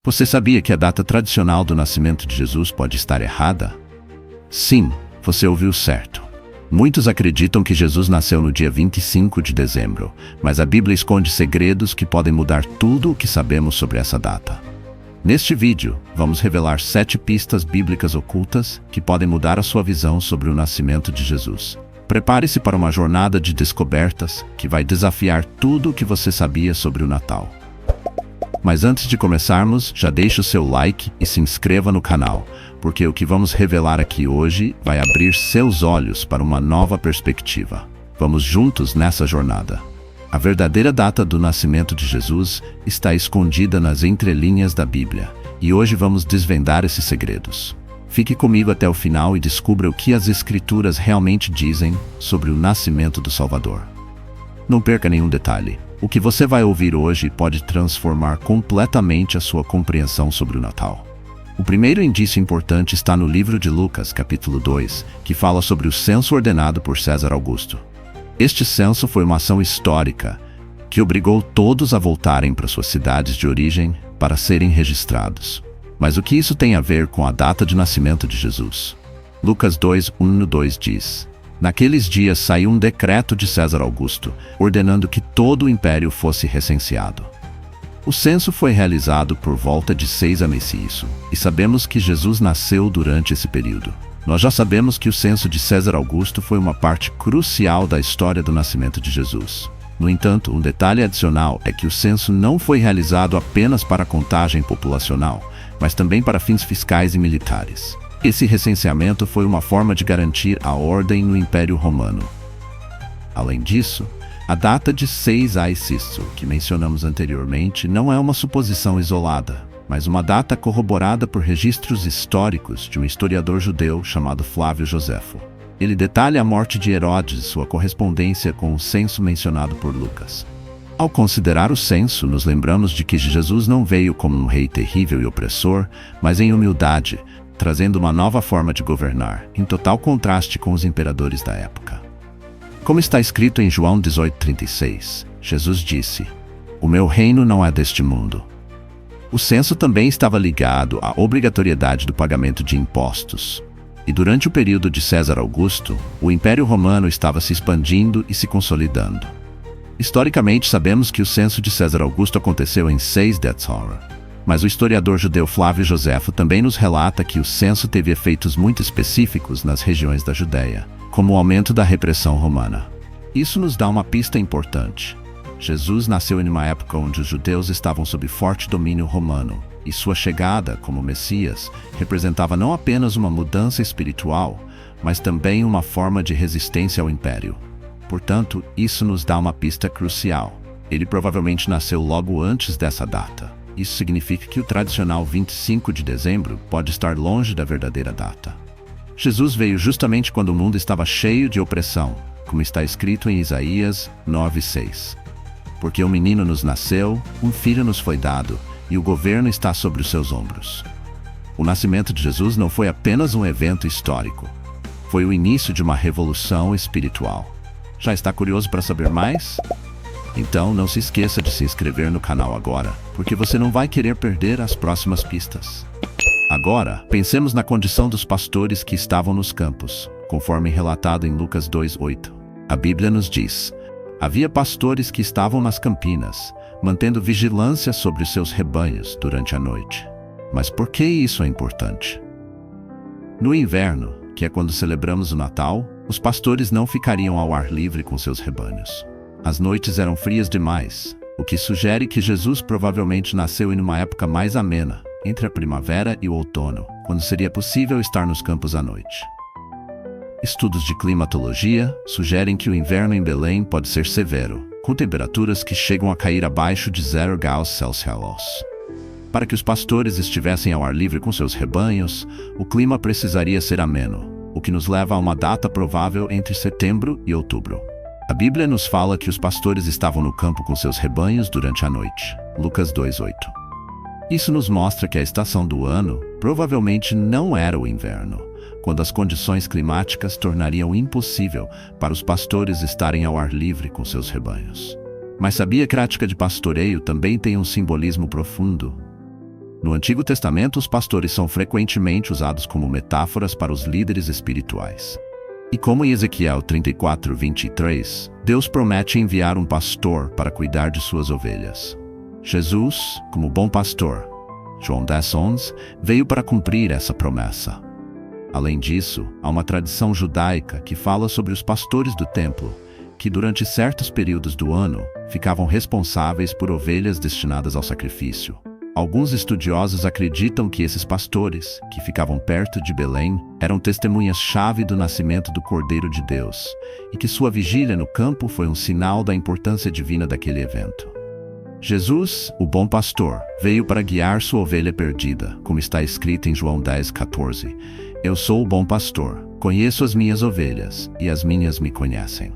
Você sabia que a data tradicional do nascimento de Jesus pode estar errada? Sim, você ouviu certo. Muitos acreditam que Jesus nasceu no dia 25 de dezembro, mas a Bíblia esconde segredos que podem mudar tudo o que sabemos sobre essa data. Neste vídeo, vamos revelar 7 pistas bíblicas ocultas que podem mudar a sua visão sobre o nascimento de Jesus. Prepare-se para uma jornada de descobertas que vai desafiar tudo o que você sabia sobre o Natal. Mas antes de começarmos, já deixe o seu like e se inscreva no canal, porque o que vamos revelar aqui hoje vai abrir seus olhos para uma nova perspectiva. Vamos juntos nessa jornada. A verdadeira data do nascimento de Jesus está escondida nas entrelinhas da Bíblia, e hoje vamos desvendar esses segredos. Fique comigo até o final e descubra o que as Escrituras realmente dizem sobre o nascimento do Salvador. Não perca nenhum detalhe. O que você vai ouvir hoje pode transformar completamente a sua compreensão sobre o Natal. O primeiro indício importante está no livro de Lucas, capítulo 2, que fala sobre o censo ordenado por César Augusto. Este censo foi uma ação histórica que obrigou todos a voltarem para suas cidades de origem para serem registrados. Mas o que isso tem a ver com a data de nascimento de Jesus? Lucas 2, 1-2 diz: Naqueles dias saiu um decreto de César Augusto, ordenando que todo o império fosse recenseado. O censo foi realizado por volta de 6 a.C., e sabemos que Jesus nasceu durante esse período. Nós já sabemos que o censo de César Augusto foi uma parte crucial da história do nascimento de Jesus. No entanto, um detalhe adicional é que o censo não foi realizado apenas para a contagem populacional, mas também para fins fiscais e militares. Esse recenseamento foi uma forma de garantir a ordem no Império Romano. Além disso, a data de 6 a.C., que mencionamos anteriormente, não é uma suposição isolada, mas uma data corroborada por registros históricos de um historiador judeu chamado Flávio Josefo. Ele detalha a morte de Herodes e sua correspondência com o censo mencionado por Lucas. Ao considerar o censo, nos lembramos de que Jesus não veio como um rei terrível e opressor, mas em humildade, trazendo uma nova forma de governar, em total contraste com os imperadores da época. Como está escrito em João 18:36, Jesus disse: "O meu reino não é deste mundo." O censo também estava ligado à obrigatoriedade do pagamento de impostos. E durante o período de César Augusto, o Império Romano estava se expandindo e se consolidando. Historicamente, sabemos que o censo de César Augusto aconteceu em 6 Detzhora. Mas o historiador judeu Flávio Josefo também nos relata que o censo teve efeitos muito específicos nas regiões da Judéia, como o aumento da repressão romana. Isso nos dá uma pista importante. Jesus nasceu em uma época onde os judeus estavam sob forte domínio romano, e sua chegada como Messias representava não apenas uma mudança espiritual, mas também uma forma de resistência ao império. Portanto, isso nos dá uma pista crucial. Ele provavelmente nasceu logo antes dessa data. Isso significa que o tradicional 25 de dezembro pode estar longe da verdadeira data. Jesus veio justamente quando o mundo estava cheio de opressão, como está escrito em Isaías 9:6. Porque um menino nos nasceu, um filho nos foi dado, e o governo está sobre os seus ombros. O nascimento de Jesus não foi apenas um evento histórico. Foi o início de uma revolução espiritual. Já está curioso para saber mais? Então não se esqueça de se inscrever no canal agora, porque você não vai querer perder as próximas pistas. Agora, pensemos na condição dos pastores que estavam nos campos, conforme relatado em Lucas 2:8. A Bíblia nos diz: havia pastores que estavam nas campinas, mantendo vigilância sobre os seus rebanhos durante a noite. Mas por que isso é importante? No inverno, que é quando celebramos o Natal, os pastores não ficariam ao ar livre com seus rebanhos. As noites eram frias demais, o que sugere que Jesus provavelmente nasceu em uma época mais amena, entre a primavera e o outono, quando seria possível estar nos campos à noite. Estudos de climatologia sugerem que o inverno em Belém pode ser severo, com temperaturas que chegam a cair abaixo de 0 graus Celsius. Para que os pastores estivessem ao ar livre com seus rebanhos, o clima precisaria ser ameno, o que nos leva a uma data provável entre setembro e outubro. A Bíblia nos fala que os pastores estavam no campo com seus rebanhos durante a noite. Lucas 2:8. Isso nos mostra que a estação do ano provavelmente não era o inverno, quando as condições climáticas tornariam impossível para os pastores estarem ao ar livre com seus rebanhos. Mas sabia que a prática de pastoreio também tem um simbolismo profundo? No Antigo Testamento, os pastores são frequentemente usados como metáforas para os líderes espirituais. E como em Ezequiel 34:23, Deus promete enviar um pastor para cuidar de suas ovelhas. Jesus, como bom pastor, João 10:11, veio para cumprir essa promessa. Além disso, há uma tradição judaica que fala sobre os pastores do templo, que durante certos períodos do ano ficavam responsáveis por ovelhas destinadas ao sacrifício. Alguns estudiosos acreditam que esses pastores, que ficavam perto de Belém, eram testemunhas-chave do nascimento do Cordeiro de Deus, e que sua vigília no campo foi um sinal da importância divina daquele evento. Jesus, o bom pastor, veio para guiar sua ovelha perdida, como está escrito em João 10:14. Eu sou o bom pastor, conheço as minhas ovelhas, e as minhas me conhecem.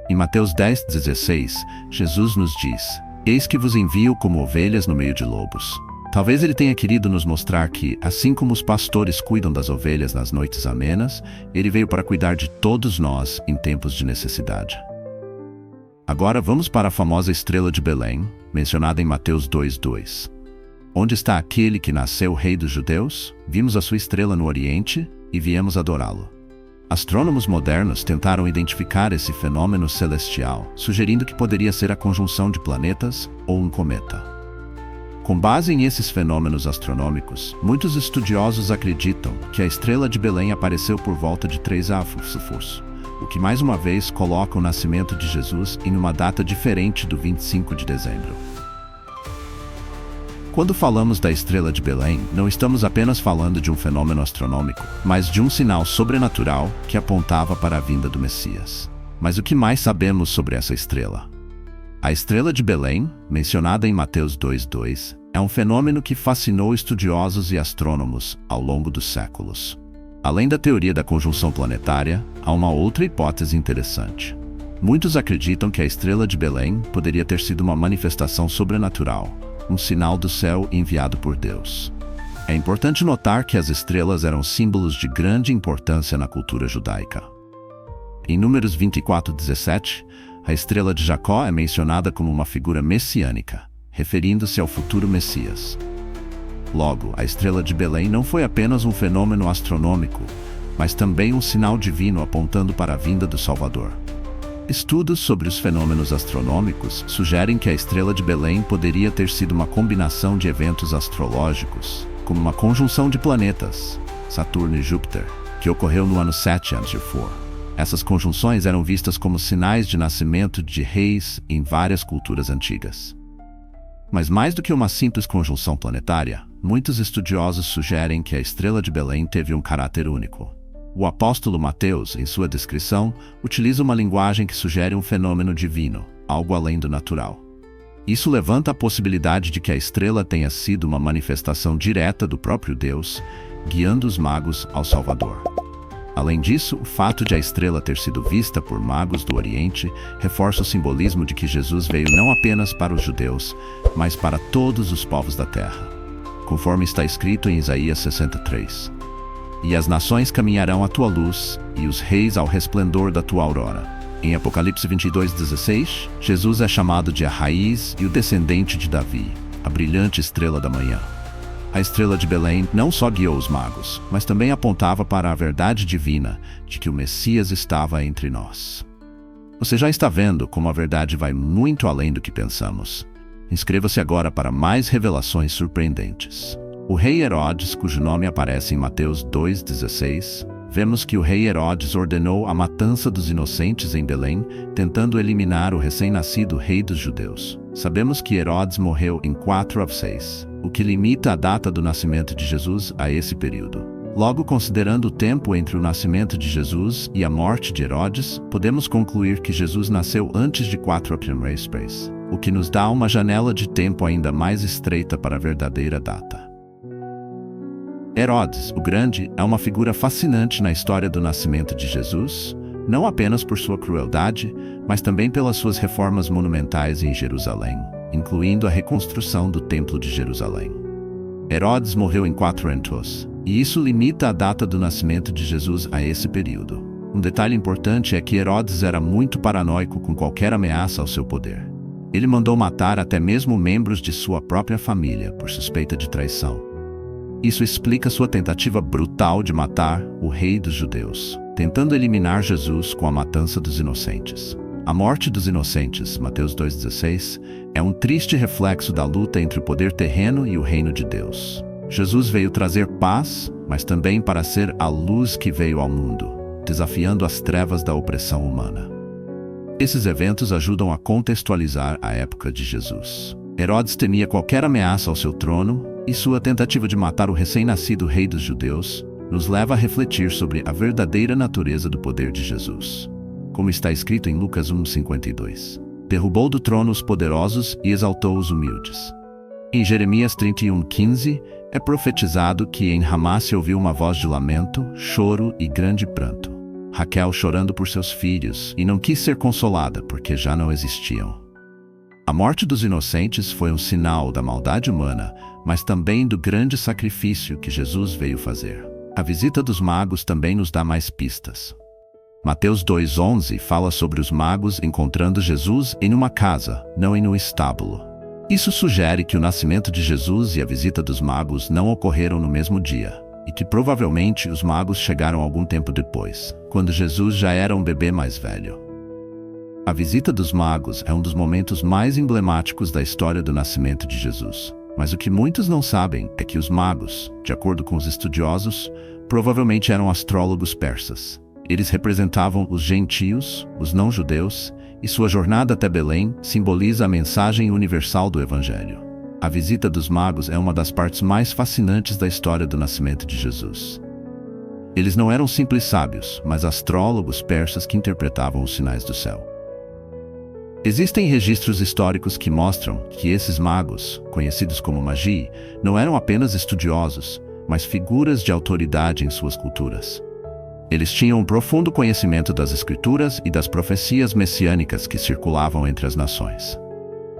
Em Mateus 10:16, Jesus nos diz: Eis que vos envio como ovelhas no meio de lobos. Talvez ele tenha querido nos mostrar que, assim como os pastores cuidam das ovelhas nas noites amenas, ele veio para cuidar de todos nós em tempos de necessidade. Agora vamos para a famosa estrela de Belém, mencionada em Mateus 2:2. Onde está aquele que nasceu rei dos judeus? Vimos a sua estrela no Oriente e viemos adorá-lo. Astrônomos modernos tentaram identificar esse fenômeno celestial, sugerindo que poderia ser a conjunção de planetas ou um cometa. Com base em esses fenômenos astronômicos, muitos estudiosos acreditam que a estrela de Belém apareceu por volta de 3 AF, o que mais uma vez coloca o nascimento de Jesus em uma data diferente do 25 de dezembro. Quando falamos da estrela de Belém, não estamos apenas falando de um fenômeno astronômico, mas de um sinal sobrenatural que apontava para a vinda do Messias. Mas o que mais sabemos sobre essa estrela? A estrela de Belém, mencionada em Mateus 2:2, é um fenômeno que fascinou estudiosos e astrônomos ao longo dos séculos. Além da teoria da conjunção planetária, há uma outra hipótese interessante. Muitos acreditam que a estrela de Belém poderia ter sido uma manifestação sobrenatural, um sinal do céu enviado por Deus. É importante notar que as estrelas eram símbolos de grande importância na cultura judaica. Em Números 24:17, a estrela de Jacó é mencionada como uma figura messiânica, referindo-se ao futuro Messias. Logo, a estrela de Belém não foi apenas um fenômeno astronômico, mas também um sinal divino apontando para a vinda do Salvador. Estudos sobre os fenômenos astronômicos sugerem que a estrela de Belém poderia ter sido uma combinação de eventos astrológicos, como uma conjunção de planetas, Saturno e Júpiter, que ocorreu no ano 7 a.C. Essas conjunções eram vistas como sinais de nascimento de reis em várias culturas antigas. Mas mais do que uma simples conjunção planetária, muitos estudiosos sugerem que a estrela de Belém teve um caráter único. O apóstolo Mateus, em sua descrição, utiliza uma linguagem que sugere um fenômeno divino, algo além do natural. Isso levanta a possibilidade de que a estrela tenha sido uma manifestação direta do próprio Deus, guiando os magos ao Salvador. Além disso, o fato de a estrela ter sido vista por magos do Oriente reforça o simbolismo de que Jesus veio não apenas para os judeus, mas para todos os povos da terra, conforme está escrito em Isaías 63. E as nações caminharão à tua luz, e os reis ao resplendor da tua aurora. Em Apocalipse 22:16, Jesus é chamado de a raiz e o descendente de Davi, a brilhante estrela da manhã. A estrela de Belém não só guiou os magos, mas também apontava para a verdade divina de que o Messias estava entre nós. Você já está vendo como a verdade vai muito além do que pensamos. Inscreva-se agora para mais revelações surpreendentes. O rei Herodes, cujo nome aparece em Mateus 2:16, vemos que o rei Herodes ordenou a matança dos inocentes em Belém, tentando eliminar o recém-nascido rei dos judeus. Sabemos que Herodes morreu em 4 AF, o que limita a data do nascimento de Jesus a esse período. Logo, considerando o tempo entre o nascimento de Jesus e a morte de Herodes, podemos concluir que Jesus nasceu antes de 4 AF, o que nos dá uma janela de tempo ainda mais estreita para a verdadeira data. Herodes, o Grande, é uma figura fascinante na história do nascimento de Jesus, não apenas por sua crueldade, mas também pelas suas reformas monumentais em Jerusalém, incluindo a reconstrução do Templo de Jerusalém. Herodes morreu em 4 AF, e isso limita a data do nascimento de Jesus a esse período. Um detalhe importante é que Herodes era muito paranoico com qualquer ameaça ao seu poder. Ele mandou matar até mesmo membros de sua própria família por suspeita de traição. Isso explica sua tentativa brutal de matar o rei dos judeus, tentando eliminar Jesus com a matança dos inocentes. A morte dos inocentes, Mateus 2,16, é um triste reflexo da luta entre o poder terreno e o reino de Deus. Jesus veio trazer paz, mas também para ser a luz que veio ao mundo, desafiando as trevas da opressão humana. Esses eventos ajudam a contextualizar a época de Jesus. Herodes temia qualquer ameaça ao seu trono, e sua tentativa de matar o recém-nascido rei dos judeus nos leva a refletir sobre a verdadeira natureza do poder de Jesus. Como está escrito em Lucas 1,52. Derrubou do trono os poderosos e exaltou os humildes. Em Jeremias 31,15, é profetizado que em Ramá se ouviu uma voz de lamento, choro e grande pranto. Raquel chorando por seus filhos e não quis ser consolada porque já não existiam. A morte dos inocentes foi um sinal da maldade humana, mas também do grande sacrifício que Jesus veio fazer. A visita dos magos também nos dá mais pistas. Mateus 2,11 fala sobre os magos encontrando Jesus em uma casa, não em um estábulo. Isso sugere que o nascimento de Jesus e a visita dos magos não ocorreram no mesmo dia, e que provavelmente os magos chegaram algum tempo depois, quando Jesus já era um bebê mais velho. A visita dos magos é um dos momentos mais emblemáticos da história do nascimento de Jesus. Mas o que muitos não sabem é que os magos, de acordo com os estudiosos, provavelmente eram astrólogos persas. Eles representavam os gentios, os não-judeus, e sua jornada até Belém simboliza a mensagem universal do Evangelho. A visita dos magos é uma das partes mais fascinantes da história do nascimento de Jesus. Eles não eram simples sábios, mas astrólogos persas que interpretavam os sinais do céu. Existem registros históricos que mostram que esses magos, conhecidos como magi, não eram apenas estudiosos, mas figuras de autoridade em suas culturas. Eles tinham um profundo conhecimento das escrituras e das profecias messiânicas que circulavam entre as nações.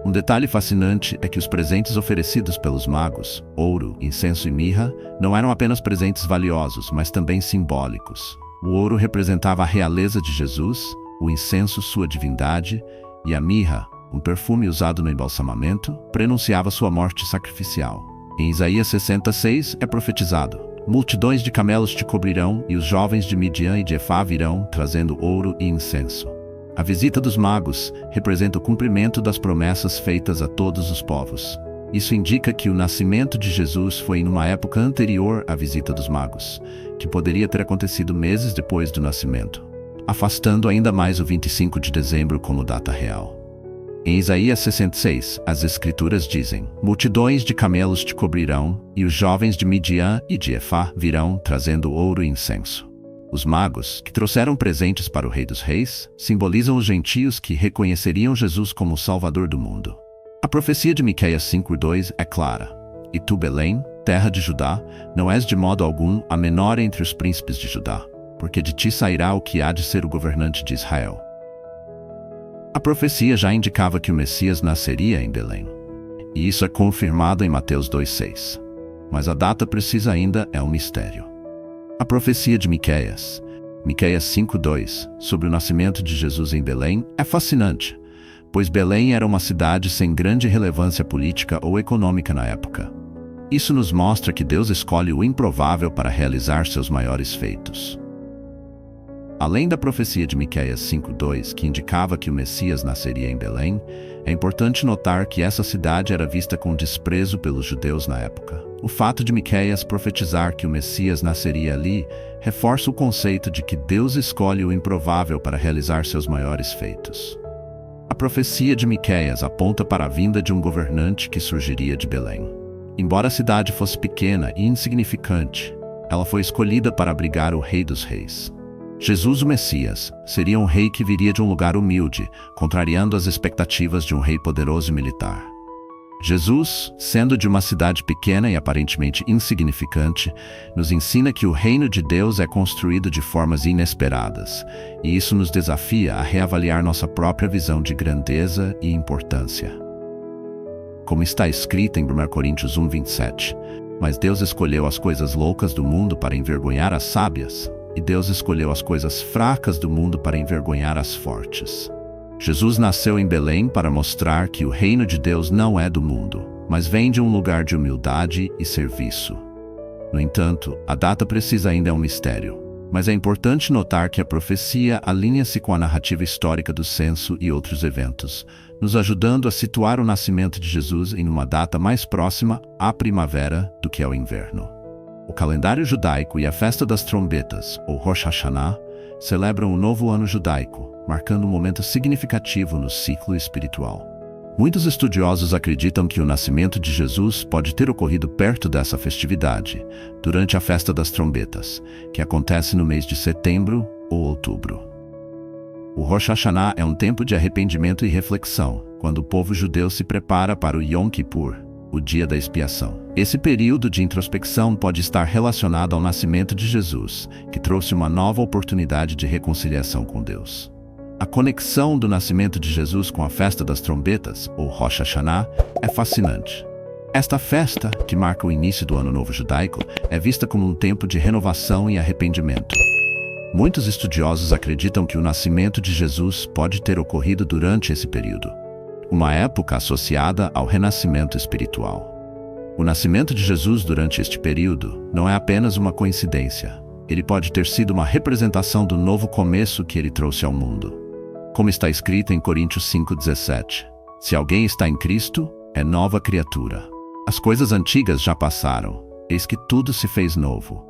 Um detalhe fascinante é que os presentes oferecidos pelos magos, ouro, incenso e mirra, não eram apenas presentes valiosos, mas também simbólicos. O ouro representava a realeza de Jesus, o incenso sua divindade, e a mirra, um perfume usado no embalsamamento, prenunciava sua morte sacrificial. Em Isaías 66 é profetizado: multidões de camelos te cobrirão, e os jovens de Midian e de Efá virão, trazendo ouro e incenso. A visita dos magos representa o cumprimento das promessas feitas a todos os povos. Isso indica que o nascimento de Jesus foi em uma época anterior à visita dos magos, que poderia ter acontecido meses depois do nascimento, afastando ainda mais o 25 de dezembro como data real. Em Isaías 66, as escrituras dizem: multidões de camelos te cobrirão, e os jovens de Midian e de Efá virão, trazendo ouro e incenso. Os magos, que trouxeram presentes para o Rei dos Reis, simbolizam os gentios que reconheceriam Jesus como o Salvador do mundo. A profecia de Miqueias 5,2 é clara: e tu, Belém, terra de Judá, não és de modo algum a menor entre os príncipes de Judá, porque de ti sairá o que há de ser o governante de Israel. A profecia já indicava que o Messias nasceria em Belém, e isso é confirmado em Mateus 2,6. Mas a data precisa ainda é um mistério. A profecia de Miqueias 5,2, sobre o nascimento de Jesus em Belém, é fascinante, pois Belém era uma cidade sem grande relevância política ou econômica na época. Isso nos mostra que Deus escolhe o improvável para realizar seus maiores feitos. Além da profecia de Miqueias 5,2, que indicava que o Messias nasceria em Belém, é importante notar que essa cidade era vista com desprezo pelos judeus na época. O fato de Miqueias profetizar que o Messias nasceria ali reforça o conceito de que Deus escolhe o improvável para realizar seus maiores feitos. A profecia de Miqueias aponta para a vinda de um governante que surgiria de Belém. Embora a cidade fosse pequena e insignificante, ela foi escolhida para abrigar o Rei dos Reis. Jesus, o Messias, seria um rei que viria de um lugar humilde, contrariando as expectativas de um rei poderoso e militar. Jesus, sendo de uma cidade pequena e aparentemente insignificante, nos ensina que o reino de Deus é construído de formas inesperadas, e isso nos desafia a reavaliar nossa própria visão de grandeza e importância. Como está escrito em 1 Coríntios 1,27, mas Deus escolheu as coisas loucas do mundo para envergonhar as sábias, e Deus escolheu as coisas fracas do mundo para envergonhar as fortes. Jesus nasceu em Belém para mostrar que o reino de Deus não é do mundo, mas vem de um lugar de humildade e serviço. No entanto, a data precisa ainda é um mistério. Mas é importante notar que a profecia alinha-se com a narrativa histórica do censo e outros eventos, nos ajudando a situar o nascimento de Jesus em uma data mais próxima à primavera do que ao inverno. O calendário judaico e a festa das trombetas, ou Rosh Hashanah, celebram o novo ano judaico, marcando um momento significativo no ciclo espiritual. Muitos estudiosos acreditam que o nascimento de Jesus pode ter ocorrido perto dessa festividade, durante a festa das trombetas, que acontece no mês de setembro ou outubro. O Rosh Hashanah é um tempo de arrependimento e reflexão, quando o povo judeu se prepara para o Yom Kippur, o dia da expiação. Esse período de introspecção pode estar relacionado ao nascimento de Jesus, que trouxe uma nova oportunidade de reconciliação com Deus. A conexão do nascimento de Jesus com a festa das trombetas, ou Rosh Hashanah, é fascinante. Esta festa, que marca o início do Ano Novo Judaico, é vista como um tempo de renovação e arrependimento. Muitos estudiosos acreditam que o nascimento de Jesus pode ter ocorrido durante esse período, uma época associada ao renascimento espiritual. O nascimento de Jesus durante este período não é apenas uma coincidência. Ele pode ter sido uma representação do novo começo que ele trouxe ao mundo. Como está escrito em Coríntios 5,17, se alguém está em Cristo, é nova criatura. As coisas antigas já passaram, eis que tudo se fez novo.